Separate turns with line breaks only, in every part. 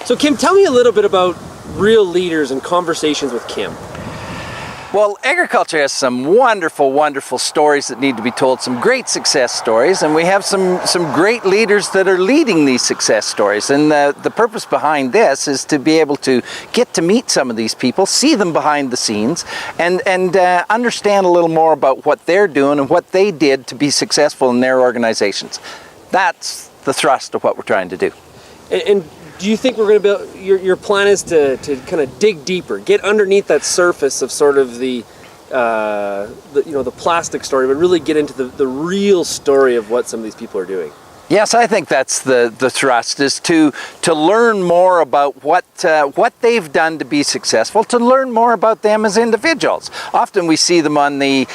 So Kim, tell me a little bit about Real Leaders and conversations with Kim.
Well, agriculture has some wonderful, wonderful stories that need to be told, some great success stories, and we have some great leaders that are leading these success stories. And the purpose behind this is to be able to get to meet some of these people, see them behind the scenes, and understand a little more about what they're doing and what they did to be successful in their organizations. That's the thrust of what we're trying to do.
And do you think we're going to build, your plan is to kind of dig deeper, get underneath that surface of sort of the plastic story, but really get into the real story of what some of these people are doing?
Yes, I think that's the thrust, is to learn more about what they've done to be successful, to learn more about them as individuals. Often we see them on the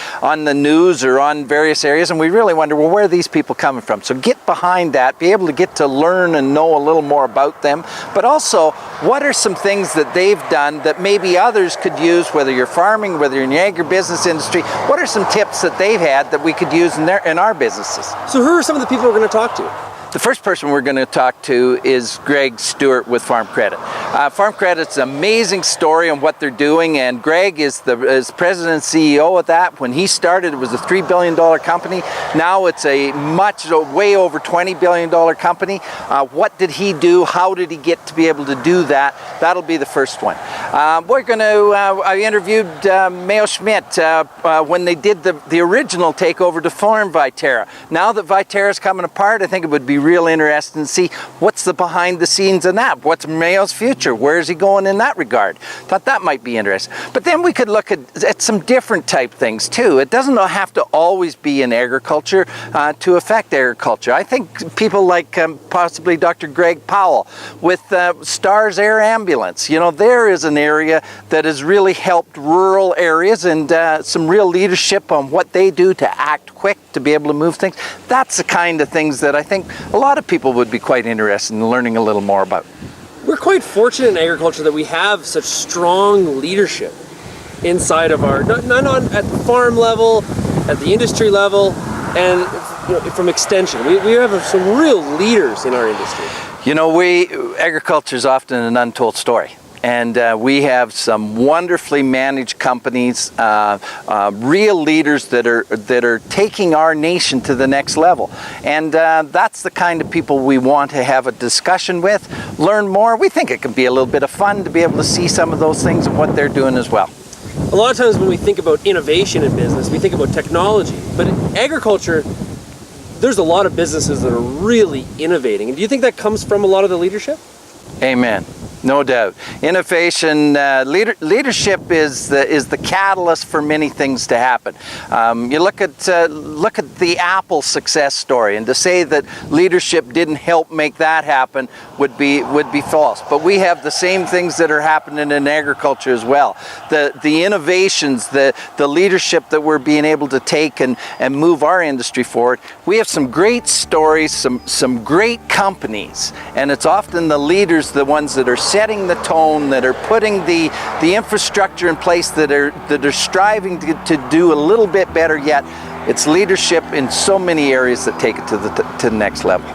news or on various areas, and we really wonder, well, where are these people coming from? So get behind that, be able to get to learn and know a little more about them, but also what are some things that they've done that maybe others could use, whether you're farming, whether you're in the agribusiness industry, what are some tips that they've had that we could use in our businesses?
So who are some of the people we're going to talk to?
The first person we're going to talk to is Greg Stewart with Farm Credit. Farm Credit's an amazing story on what they're doing, and Greg is president and CEO of that. When he started, it was a $3 billion company. Now it's way over $20 billion company. What did he do? How did he get to be able to do that? That'll be the first one. I interviewed Mayo Schmidt when they did the original takeover to form Viterra. Now that Viterra's coming apart, I think it would be real interesting to see what's the behind the scenes in that. What's Mayo's future? Where is he going in that regard? Thought that might be interesting. But then we could look at some different type things too. It doesn't have to always be in agriculture to affect agriculture. I think people like possibly Dr. Greg Powell with STARS Air Ambulance. There is an area that has really helped rural areas, and some real leadership on what they do to act quick, to be able to move things. That's the kind of things that I think a lot of people would be quite interested in learning a little more about.
We're quite fortunate in agriculture that we have such strong leadership inside of our, not at the farm level, at the industry level, and from extension. We have some real leaders in our industry.
Agriculture is often an untold story. And we have some wonderfully managed companies, real leaders that are taking our nation to the next level. And that's the kind of people we want to have a discussion with, learn more. We think it can be a little bit of fun to be able to see some of those things and what they're doing as well.
A lot of times when we think about innovation in business, we think about technology. But in agriculture, there's a lot of businesses that are really innovating. And do you think that comes from a lot of the leadership?
Amen. No doubt. Innovation, leadership is the catalyst for many things to happen. You look at the Apple success story, and to say that leadership didn't help make that happen would be false. But we have the same things that are happening in agriculture as well. The innovations, the leadership that we're being able to take and move our industry forward. We have some great stories, some great companies, and it's often the leaders, the ones that are setting the tone, that are putting the infrastructure in place, that are striving to do a little bit better yet. It's leadership in so many areas that take it to the next level.